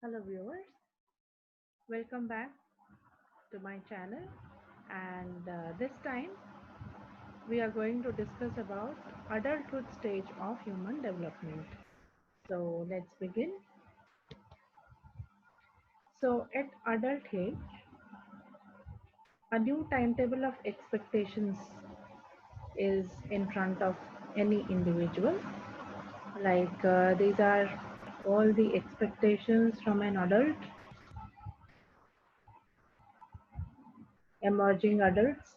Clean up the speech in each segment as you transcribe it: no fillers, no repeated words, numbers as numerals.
Hello viewers, welcome back to my channel, and this time we are going to discuss about adulthood stage of human development. So let's begin. So at adult age, a new timetable of expectations is in front of any individual. These are all the expectations from an adult, emerging adults.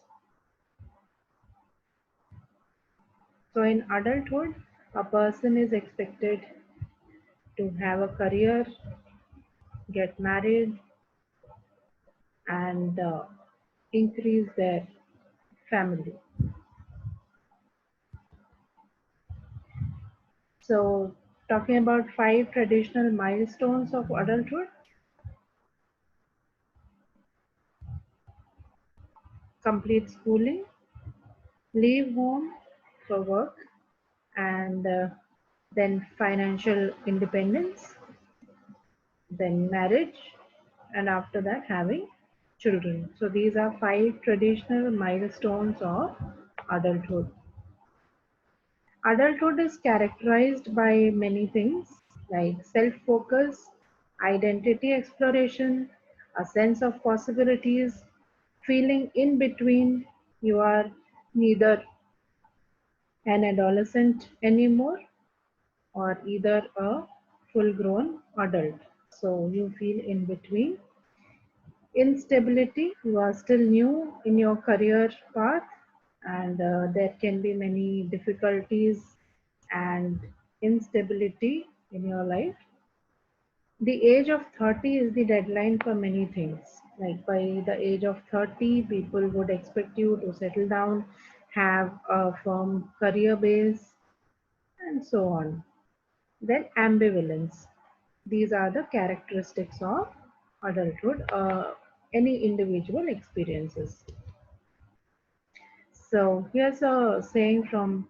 So in adulthood, a person is expected to have a career, get married, and increase their family. So, talking about five traditional milestones of adulthood: complete schooling, leave home for work, and then financial independence, then marriage, and after that, having children. So, these are five traditional milestones of adulthood. Adulthood is characterized by many things like self focus, identity exploration, a sense of possibilities, feeling in between. You are neither an adolescent anymore or either a full grown adult. So you feel in between. Instability, you are still new in your career path, and there can be many difficulties and instability in your life. The age of 30 is the deadline for many things. Like by the age of 30, people would expect you to settle down, have a firm career base, and so on. Then ambivalence. These are the characteristics of adulthood, any individual experiences. So here's a saying from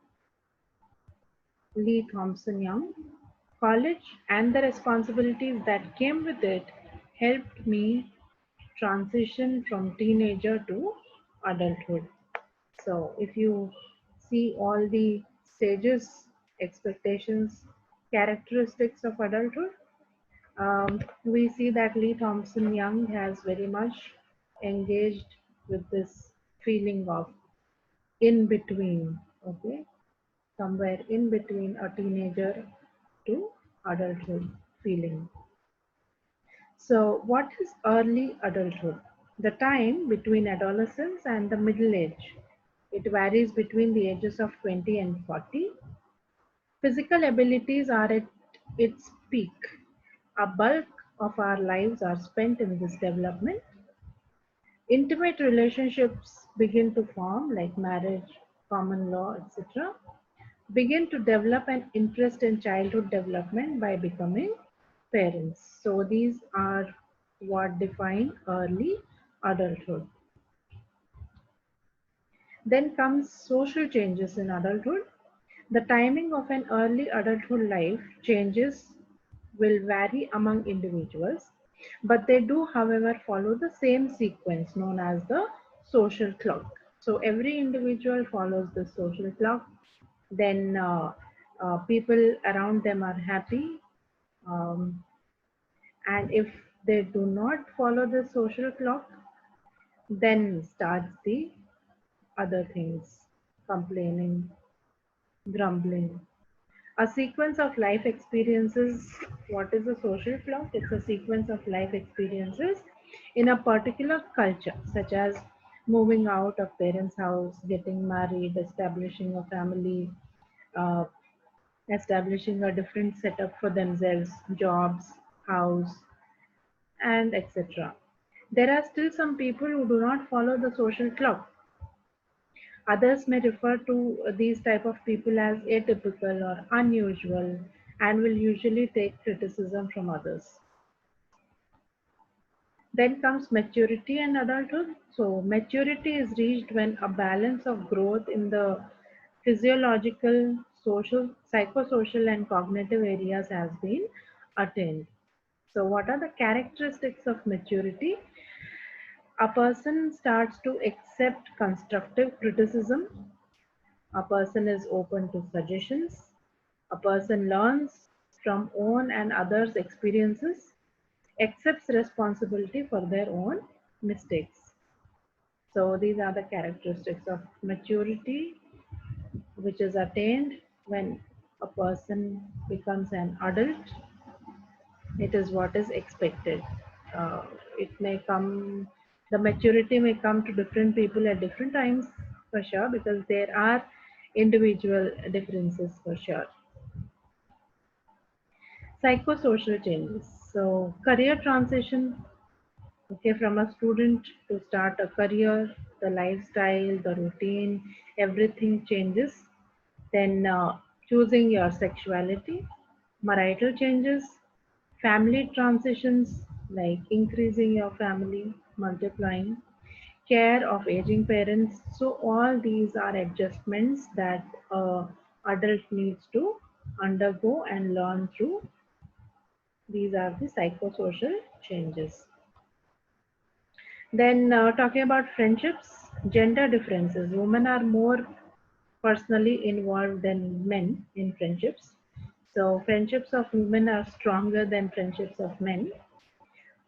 Lee Thompson Young: college and the responsibilities that came with it helped me transition from teenager to adulthood. So if you see all the stages, expectations, characteristics of adulthood, we see that Lee Thompson Young has very much engaged with this feeling of in between, okay, somewhere in between a teenager to adulthood feeling. So, what is early adulthood? The time between adolescence and the middle age. It varies between the ages of 20 and 40. Physical abilities are at its peak. A bulk of our lives are spent in this development. Intimate relationships begin to form, like marriage, common law, etc. Begin to develop an interest in childhood development by becoming parents. So these are what define early adulthood. Then comes social changes in adulthood. The timing of an early adulthood life changes will vary among individuals, but they do, however, follow the same sequence known as the social clock. So every individual follows the social clock. Then people around them are happy, um, and if they do not follow the social clock, then starts the other things: complaining, grumbling. A sequence of life experiences. What is a social clock? It's a sequence of life experiences in a particular culture, such as moving out of parents' house, getting married, establishing a family, uh, establishing a different setup for themselves, jobs, house, and etc. There are still some people who do not follow the social clock. Others may refer to these type of people as atypical or unusual and will usually take criticism from others. Then comes maturity and adulthood. So maturity is reached when a balance of growth in the physiological, social, psychosocial and cognitive areas has been attained. So what are the characteristics of maturity? A person starts to accept constructive criticism. A person is open to suggestions. A person learns from own and others' experiences, accepts responsibility for their own mistakes. So these are the characteristics of maturity which is attained when a person becomes an adult. It is what is expected. Uh, it may come, the maturity may come to different people at different times for sure, because there are individual differences for sure. Psychosocial changes. So career transition, okay, from a student to start a career, the lifestyle, the routine, everything changes. Then choosing your sexuality, marital changes, family transitions like increasing your family, multiplying, care of aging parents. So all these are adjustments that adult needs to undergo and learn through. These are the psychosocial changes. Then talking about friendships, gender differences. Women are more personally involved than men in friendships. So friendships of women are stronger than friendships of men.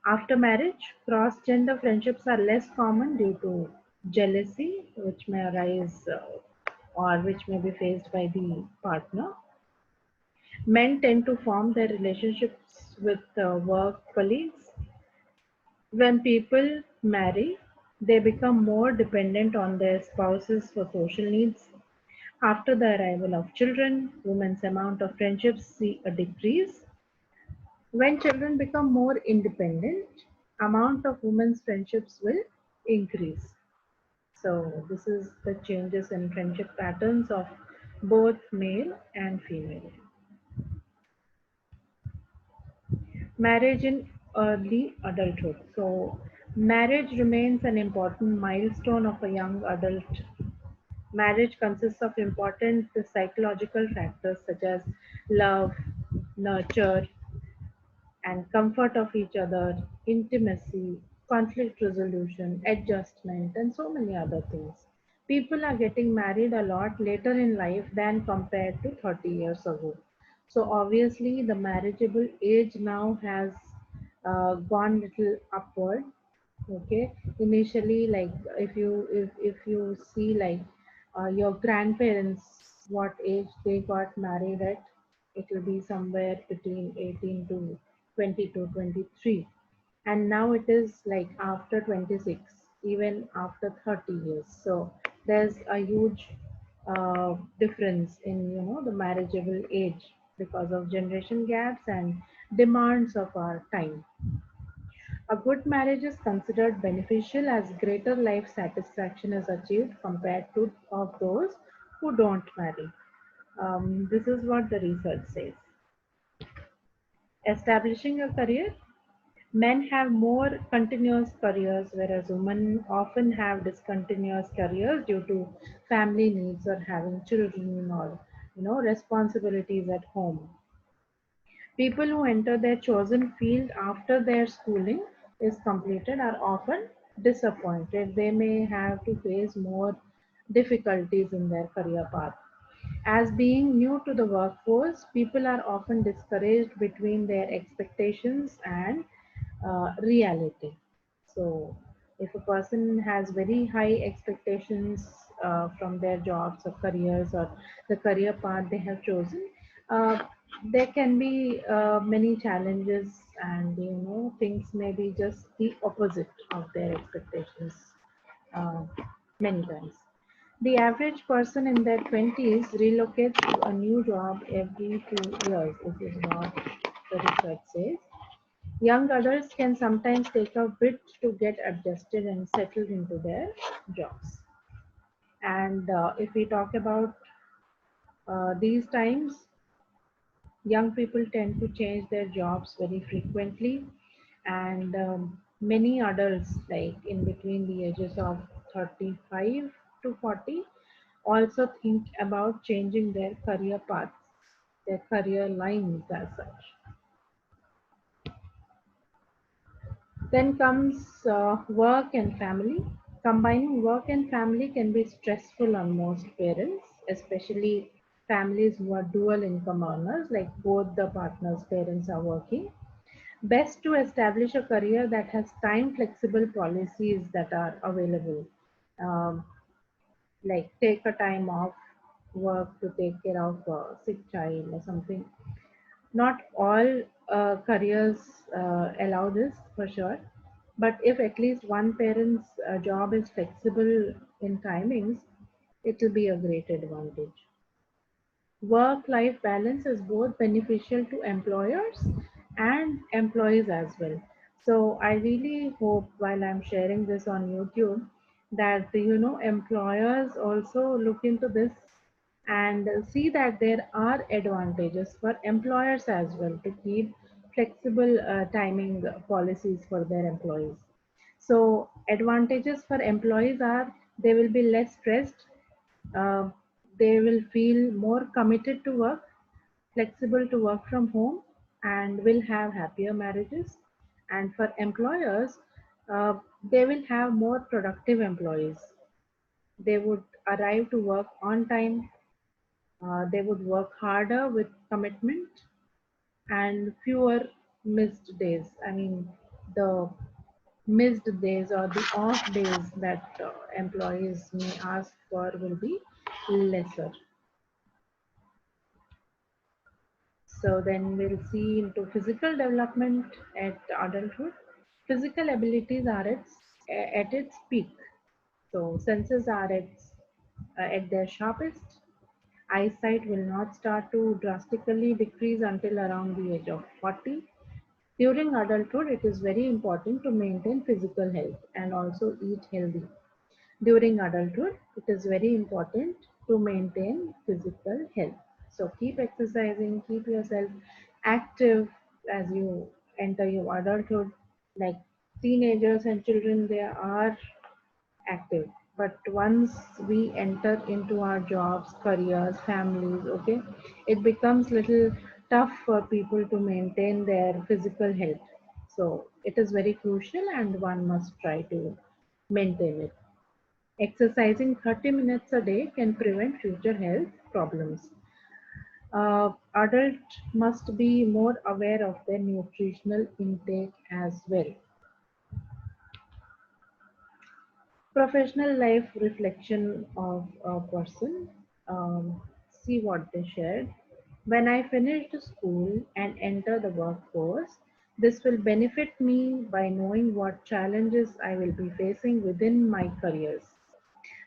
After marriage, cross-gender friendships are less common due to jealousy, which may arise or which may be faced by the partner. Men tend to form their relationships with work colleagues. When people marry, they become more dependent on their spouses for social needs. After the arrival of children, women's amount of friendships see a decrease. When children become more independent, amount of women's friendships will increase. So this is the changes in friendship patterns of both male and female. Marriage in early adulthood. So marriage remains an important milestone of a young adult. Marriage consists of important psychological factors such as love, nurture, and comfort of each other, intimacy, conflict resolution, adjustment, and so many other things. People are getting married a lot later in life than compared to 30 years ago. So obviously, the marriageable age now has gone little upward. Okay, initially, like if you see like your grandparents, what age they got married at, it will be somewhere between 18 to 20 to 23, and now it is like after 26, even after 30 years. So there's a huge difference in the marriageable age because of generation gaps and demands of our time. A good marriage is considered beneficial as greater life satisfaction is achieved compared to of those who don't marry. This is what the research says. Establishing a career. Men have more continuous careers, whereas women often have discontinuous careers due to family needs or having children or responsibilities at home. People who enter their chosen field after their schooling is completed are often disappointed. They may have to face more difficulties in their career path. As being new to the workforce, people are often discouraged between their expectations and reality. So, if a person has very high expectations from their jobs or careers or the career path they have chosen, uh, there can be many challenges, and things may be just the opposite of their expectations uh, many times. The average person in their 20s relocates to a new job every 2 years. This is what the research says. Young adults can sometimes take a bit to get adjusted and settled into their jobs. And if we talk about these times, young people tend to change their jobs very frequently, and many adults, like in between the ages of 35 to 40, also think about changing their career paths, their career lines as such. Then comes work and family. Combining work and family can be stressful on most parents, especially families who are dual income earners, like both the partners' parents are working. Best to establish a career that has time flexible policies that are available. Um, like take a time off work to take care of a sick child or something. Not all careers allow this for sure, but if at least one parent's job is flexible in timings, it will be a great advantage. Work life balance is both beneficial to employers and employees as well. So I really hope while I'm sharing this on YouTube that employers also look into this and see that there are advantages for employers as well to keep flexible timing policies for their employees. So advantages for employees are they will be less stressed, uh, they will feel more committed to work, flexible to work from home, and will have happier marriages. And for employers, uh, they will have more productive employees. They would arrive to work on time, they would work harder with commitment and fewer missed days. I mean, the missed days or the off days that employees may ask for will be lesser. So then we'll see into physical development at adulthood. Physical abilities are at its peak. So senses are at their sharpest. Eyesight will not start to drastically decrease until around the age of 40. During adulthood, it is very important to maintain physical health and also eat healthy. During adulthood, it is very important to maintain physical health. So keep exercising, keep yourself active as you enter your adulthood. Like teenagers and children, they are active. But once we enter into our jobs, careers, families, okay, it becomes little tough for people to maintain their physical health. So it is very crucial and one must try to maintain it. Exercising 30 minutes a day can prevent future health problems. Adults must be more aware of their nutritional intake as well. Professional life reflection of a person. See what they shared. When I finish the school and enter the workforce, this will benefit me by knowing what challenges I will be facing within my careers.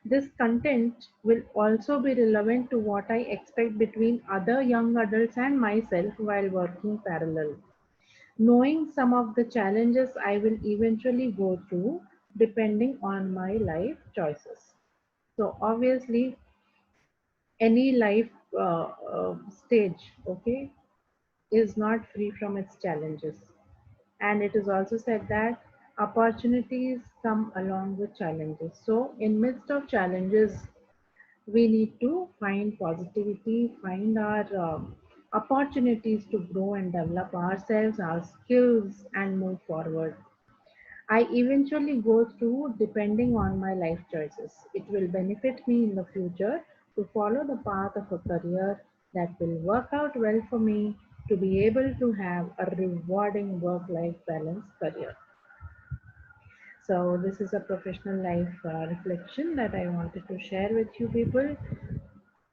This content will also be relevant to what I expect between other young adults and myself while working parallel. Knowing some of the challenges I will eventually go through depending on my life choices. So, obviously, any life stage, okay, is not free from its challenges. And it is also said that opportunities come along with challenges. So, in midst of challenges, we need to find positivity, find our opportunities to grow and develop ourselves, our skills, and move forward. I eventually go through depending on my life choices. It will benefit me in the future to follow the path of a career that will work out well for me to be able to have a rewarding work life balance career. So, this is a professional life reflection that I wanted to share with you people.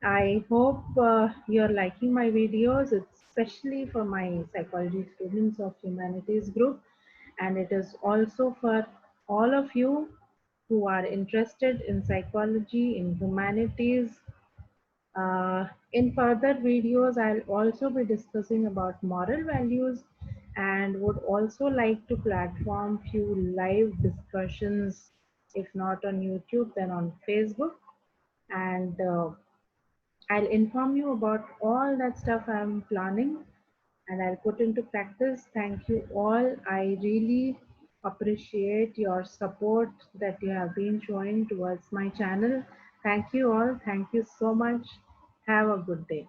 I hope you're liking my videos. It's especially for my psychology students of humanities group, and it is also for all of you who are interested in psychology, in humanities. In further videos, I'll also be discussing about moral values and would also like to platform few live discussions, if not on YouTube, then on Facebook. And I'll inform you about all that stuff I'm planning and I'll put into practice. Thank you all. I really appreciate your support that you have been showing towards my channel. Thank you all. Thank you so much. Have a good day.